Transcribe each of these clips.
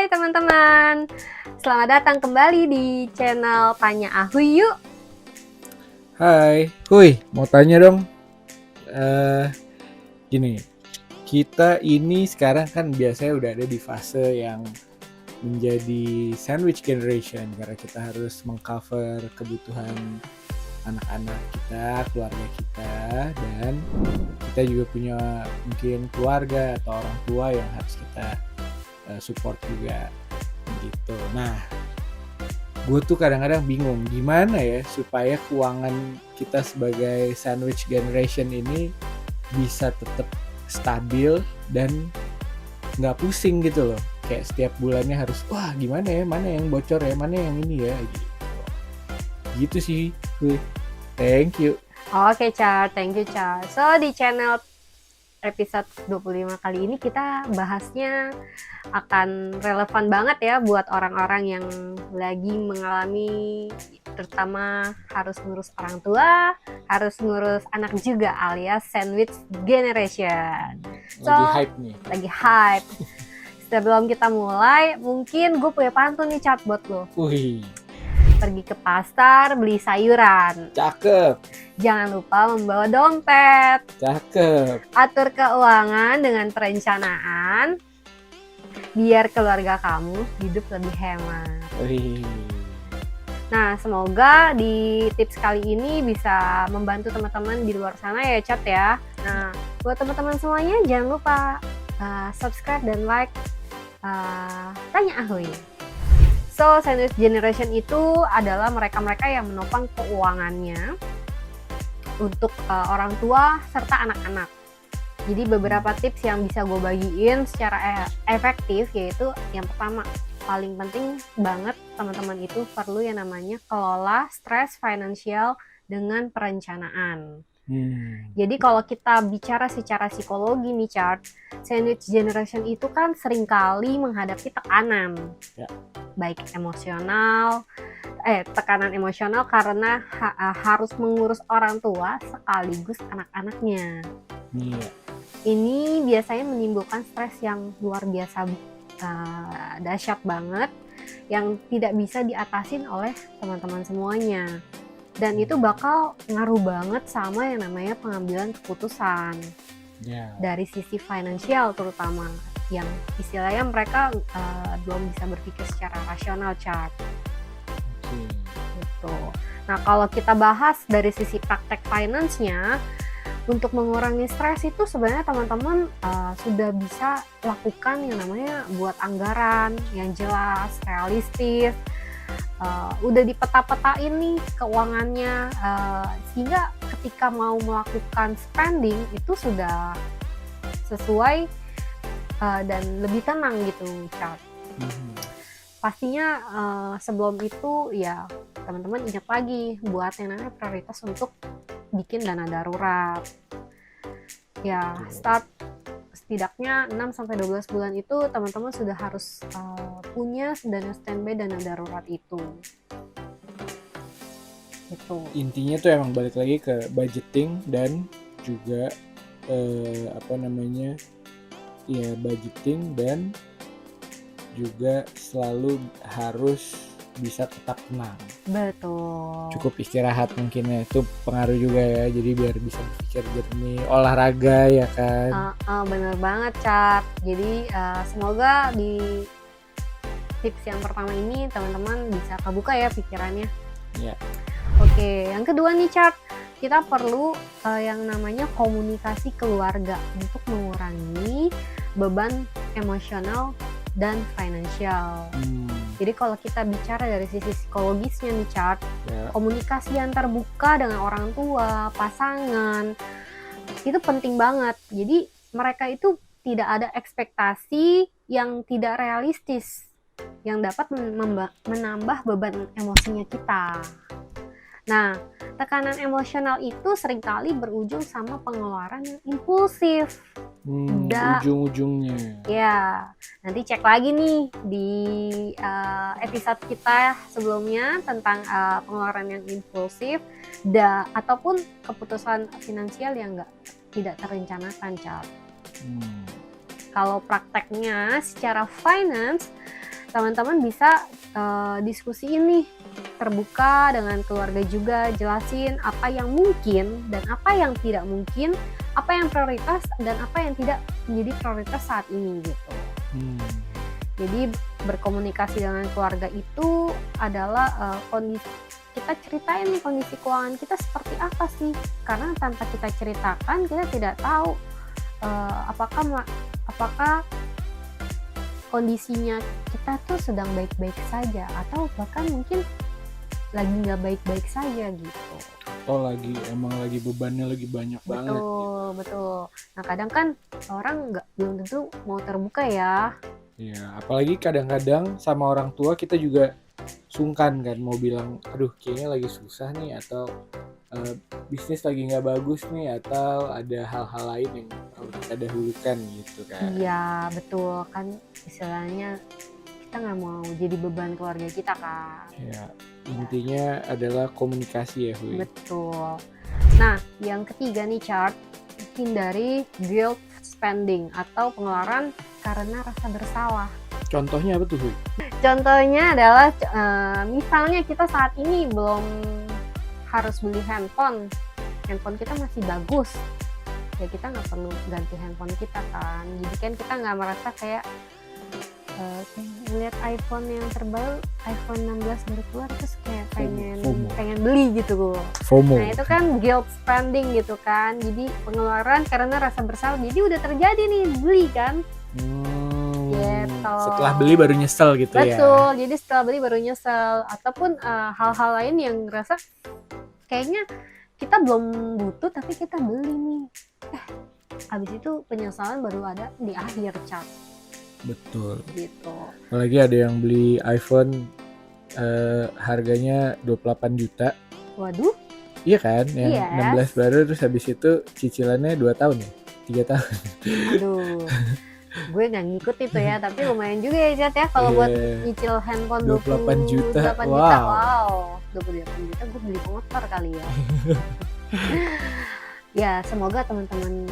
Hai teman-teman, selamat datang kembali di channel Tanya Ahuy Yuk. Hai, Huy, mau tanya dong. eh Gini, kita ini sekarang kan biasanya udah ada di fase yang menjadi sandwich generation karena kita harus mengcover kebutuhan anak-anak kita, keluarga kita, dan kita juga punya mungkin keluarga atau orang tua yang harus kita support juga gitu. Nah, gue tuh kadang-kadang bingung gimana ya supaya keuangan kita sebagai sandwich generation ini bisa tetap stabil dan nggak pusing gitu loh. Kayak setiap bulannya harus wah gimana ya, mana yang bocor ya, mana yang ini ya gitu. Gitu sih. Thank you. Oke Char, thank you Char. So di channel episode 25 kali ini kita bahasnya akan relevan banget ya buat orang-orang yang lagi mengalami, terutama harus ngurus orang tua, harus ngurus anak juga alias sandwich generation. Lagi hype nih. Lagi hype. Sebelum kita mulai, mungkin gue punya pantun nih Cat buat lo. Wih, Pergi ke pasar beli sayuran. cakep, Jangan lupa membawa dompet. cakep. Atur keuangan dengan perencanaan biar keluarga kamu hidup lebih hemat. Wih. Nah, semoga di tips kali ini bisa membantu teman-teman di luar sana ya, Cat ya. Nah, buat teman-teman semuanya jangan lupa subscribe dan like Tanya Ahuy. So, sandwich generation itu adalah mereka-mereka yang menopang keuangannya untuk orang tua serta anak-anak. Jadi beberapa tips yang bisa gue bagiin secara efektif yaitu yang pertama, paling penting banget teman-teman itu perlu yang namanya kelola stres finansial dengan perencanaan. Jadi kalau kita bicara secara psikologi nih Chart, sandwich generation itu kan seringkali menghadapi tekanan, baik emosional, tekanan emosional karena harus mengurus orang tua sekaligus anak-anaknya. Ini biasanya menimbulkan stres yang luar biasa dahsyat banget yang tidak bisa diatasin oleh teman-teman semuanya. Dan itu bakal ngaruh banget sama yang namanya pengambilan keputusan dari sisi finansial terutama yang istilahnya mereka belum bisa berpikir secara rasional Chart. Gitu. Nah kalau kita bahas dari sisi praktek finance-nya, untuk mengurangi stres itu sebenarnya teman-teman sudah bisa lakukan yang namanya buat anggaran yang jelas, realistis. Udah dipeta-petain nih keuangannya sehingga ketika mau melakukan spending itu sudah sesuai dan lebih tenang gitu Chart. Pastinya sebelum itu ya teman-teman ingat lagi buat yang namanya prioritas untuk bikin dana darurat. Ya start setidaknya 6-12 bulan itu teman-teman sudah harus punya dana standby, dana darurat itu. Gitu. Intinya tuh emang balik lagi ke budgeting dan juga budgeting dan juga selalu harus bisa tetap tenang. Betul. Cukup istirahat mungkin ya, itu pengaruh juga ya, jadi biar bisa berpikir jernih, olahraga ya kan. Bener banget Cat. Jadi semoga di tips yang pertama ini teman-teman bisa kebuka ya pikirannya. Oke, yang kedua nih Cat, kita perlu yang namanya komunikasi keluarga untuk mengurangi beban emosional dan finansial. Jadi kalau kita bicara dari sisi psikologisnya nih Chart, komunikasi yang terbuka dengan orang tua, pasangan, itu penting banget. Jadi mereka itu tidak ada ekspektasi yang tidak realistis, yang dapat menambah beban emosinya kita. Nah, tekanan emosional itu seringkali berujung sama pengeluaran yang impulsif. Ujung-ujungnya. Ya, nanti cek lagi nih di episode kita sebelumnya tentang pengeluaran yang impulsif ataupun keputusan finansial yang tidak terencanakan, Cal. Kalau prakteknya secara finance, teman-teman bisa diskusi ini terbuka dengan keluarga juga, jelasin apa yang mungkin dan apa yang tidak mungkin, apa yang prioritas dan apa yang tidak menjadi prioritas saat ini gitu. Jadi berkomunikasi dengan keluarga itu adalah kondisi, kita ceritain nih kondisi keuangan kita seperti apa sih, karena tanpa kita ceritakan kita tidak tahu apakah kondisinya kita tuh sedang baik-baik saja atau bahkan mungkin lagi nggak baik-baik saja gitu. Oh emang lagi bebannya lagi banyak banget. Betul. Nah kadang kan orang belum tentu mau terbuka ya. Iya, apalagi kadang-kadang sama orang tua kita juga sungkan kan mau bilang, aduh kayaknya lagi susah nih, atau bisnis lagi nggak bagus nih, atau ada hal-hal lain yang harus kita dahulukan gitu kan. Iya betul, kan istilahnya kita nggak mau jadi beban keluarga kita kan. Ya, intinya adalah komunikasi ya Huy. Betul. Nah yang ketiga nih Chart, hindari guilt spending atau pengeluaran karena rasa bersalah. Contohnya apa tuh Huy? Contohnya adalah misalnya kita saat ini belum harus beli handphone kita masih bagus, ya kita nggak perlu ganti handphone kita kan. Jadi kan kita nggak merasa kayak lihat iPhone yang terbaru, iPhone 16 baru keluar terus kayak pengen beli gitu. FOMO. Nah itu kan guilt spending gitu kan. Jadi pengeluaran karena rasa bersalah. Jadi udah terjadi nih beli kan. Gitu. Setelah beli baru nyesel gitu. Betul, ya. Betul, jadi setelah beli baru nyesel. Ataupun hal-hal lain yang ngerasa kayaknya kita belum butuh tapi kita beli nih. Abis itu penyesalan baru ada di akhir Cat. Betul. Gitu. Apalagi ada yang beli iPhone harganya 28 juta. Waduh. Iya kan, yang 16 baru, terus habis itu cicilannya 2 tahun ya? 3 tahun. Aduh. Gue gak ngikut itu ya, tapi lumayan juga ya Cat ya kalau buat nyicil handphone 28 juta. Wow. 28 juta gue beli motor kali ya. Ya semoga teman-teman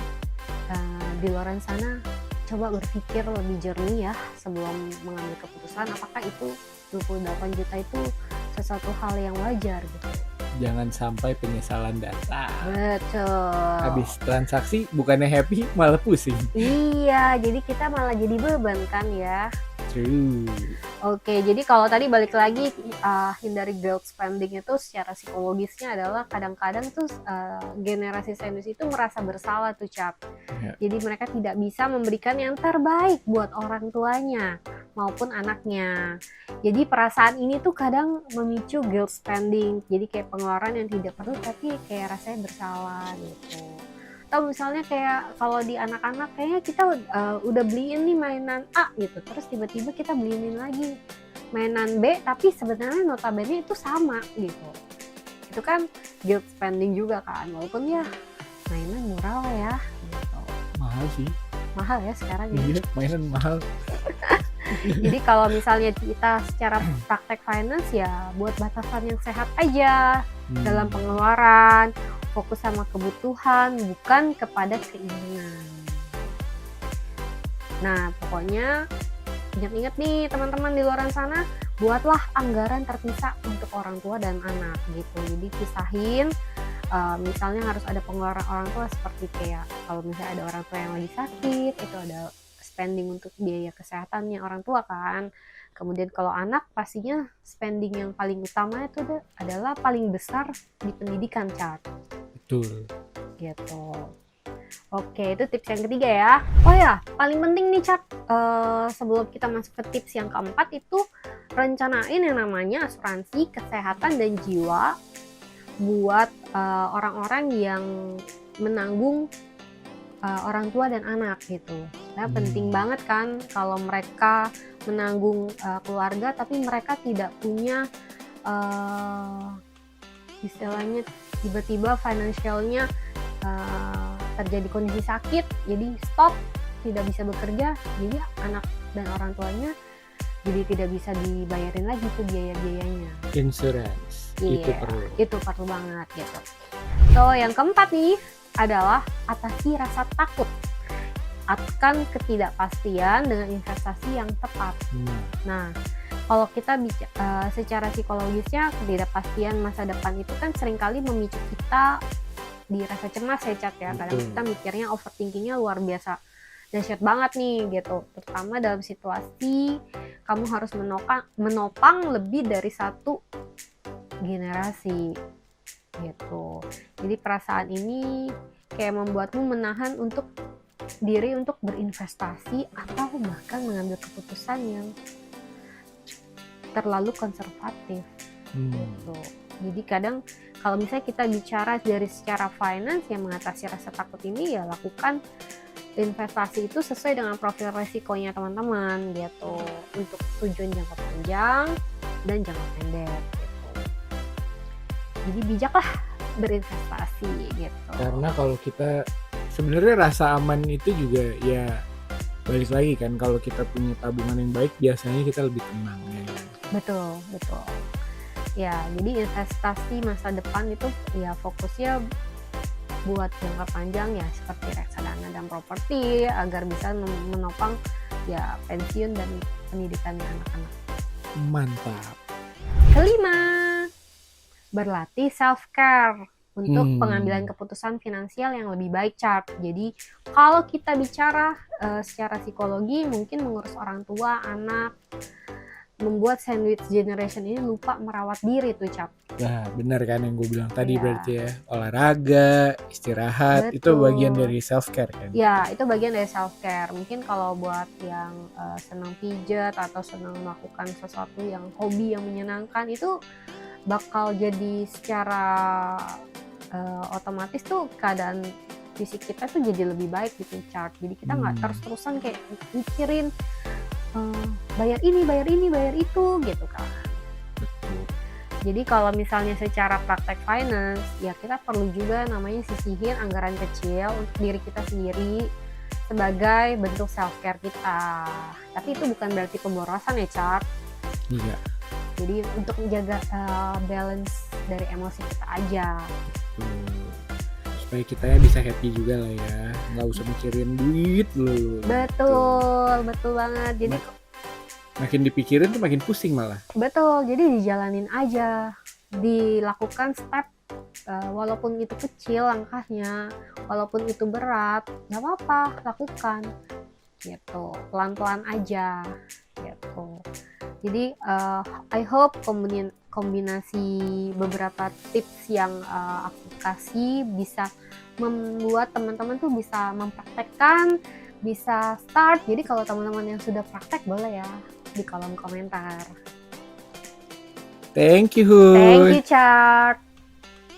di luar sana coba berpikir lebih jernih ya sebelum mengambil keputusan apakah itu 28 juta itu sesuatu hal yang wajar gitu. Jangan sampai penyesalan datang. Betul. Habis transaksi bukannya happy malah pusing. Iya, jadi kita malah jadi beban kan ya. True. Oke, jadi kalau tadi balik lagi hindari guilt spending itu secara psikologisnya adalah kadang-kadang tuh generasi senior itu merasa bersalah tuh Cap. Ya. Jadi mereka tidak bisa memberikan yang terbaik buat orang tuanya maupun anaknya. Jadi perasaan ini tuh kadang memicu guilt spending. Jadi kayak pengeluaran yang tidak perlu tapi kayak rasanya bersalah gitu. Atau misalnya kayak kalau di anak-anak kayaknya kita udah beliin nih mainan A gitu, terus tiba-tiba kita beliin lagi mainan B tapi sebenarnya notabene itu sama gitu. Itu kan guilt spending juga kan, walaupun ya mainan murah lah ya gitu. Mahal sih. Mahal ya sekarang ya. Iya, mainan mahal. Jadi kalau misalnya kita secara praktek finance ya buat batasan yang sehat aja dalam pengeluaran, fokus sama kebutuhan bukan kepada keinginan. Nah pokoknya ingat-ingat nih teman-teman di luar sana, buatlah anggaran terpisah untuk orang tua dan anak gitu. Jadi pisahin misalnya harus ada pengeluaran orang tua seperti kayak kalau misalnya ada orang tua yang lagi sakit itu ada spending untuk biaya kesehatannya orang tua kan. Kemudian kalau anak pastinya spending yang paling utama itu adalah paling besar di pendidikan Cat. Betul. Gitu. Oke, itu tips yang ketiga ya. Oh ya, paling penting nih Cat, sebelum kita masuk ke tips yang keempat itu rencanain yang namanya asuransi kesehatan dan jiwa buat orang-orang yang menanggung orang tua dan anak gitu. Nah, penting banget kan kalau mereka menanggung keluarga tapi mereka tidak punya istilahnya tiba-tiba financialnya terjadi kondisi sakit, jadi stop, tidak bisa bekerja, jadi anak dan orang tuanya jadi tidak bisa dibayarin lagi tuh biaya-biayanya. Insurance, itu perlu banget gitu. So yang keempat nih adalah atasi rasa takut akan ketidakpastian dengan investasi yang tepat. Nah kalau kita secara psikologisnya ketidakpastian masa depan itu kan seringkali memicu kita di rasa cemas ya Cat ya. Kadang Betul. kita mikirnya overthinkingnya luar biasa dahsyat banget nih gitu, terutama dalam situasi kamu harus menopang lebih dari satu generasi gitu. Jadi perasaan ini kayak membuatmu menahan diri untuk berinvestasi atau bahkan mengambil keputusan yang terlalu konservatif gitu. Jadi kadang kalau misalnya kita bicara dari secara finance yang mengatasi rasa takut ini, ya lakukan investasi itu sesuai dengan profil resikonya teman-teman gitu, untuk tujuan jangka panjang dan jangka pendek gitu. Jadi bijaklah berinvestasi gitu. Karena kalau kita sebenarnya rasa aman itu juga ya balik lagi kan, kalau kita punya tabungan yang baik biasanya kita lebih tenang ya. Betul. Ya, jadi investasi masa depan itu ya fokusnya buat jangka panjang ya, seperti reksadana dan properti agar bisa menopang ya pensiun dan pendidikannya anak-anak. Mantap. Kelima, berlatih self care untuk pengambilan keputusan finansial yang lebih baik Chart. Jadi kalau kita bicara secara psikologi, mungkin mengurus orang tua, anak, membuat sandwich generation ini lupa merawat diri tuh Cap. Nah benar kan yang gue bilang tadi, Iya. berarti ya olahraga, istirahat, Betul. itu bagian dari self care kan. Ya itu bagian dari self care. Mungkin kalau buat yang senang pijat atau senang melakukan sesuatu yang hobi yang menyenangkan, itu bakal jadi secara otomatis tuh keadaan fisik kita tuh jadi lebih baik gitu Chart. Jadi kita nggak terus-terusan kayak mikirin bayar ini, bayar itu gitu kan. Betul. Jadi kalau misalnya secara praktek finance, ya kita perlu juga namanya sisihin anggaran kecil untuk diri kita sendiri sebagai bentuk self care kita. Tapi itu bukan berarti pemborosan ya Chart. Iya. Jadi untuk menjaga balance dari emosi kita aja. Supaya kita bisa happy juga lah ya, nggak usah mikirin duit dulu. Betul banget. Jadi makin dipikirin tuh makin pusing malah. betul, jadi dijalanin aja, dilakukan step, walaupun itu kecil langkahnya, walaupun itu berat, nggak apa-apa, lakukan gitu, pelan-pelan aja gitu. Jadi I hope kombinasi beberapa tips yang aku kasih bisa membuat teman-teman tuh bisa mempraktekkan, bisa start. Jadi kalau teman-teman yang sudah praktek boleh ya di kolom komentar. Thank you Huy. Thank you Chart.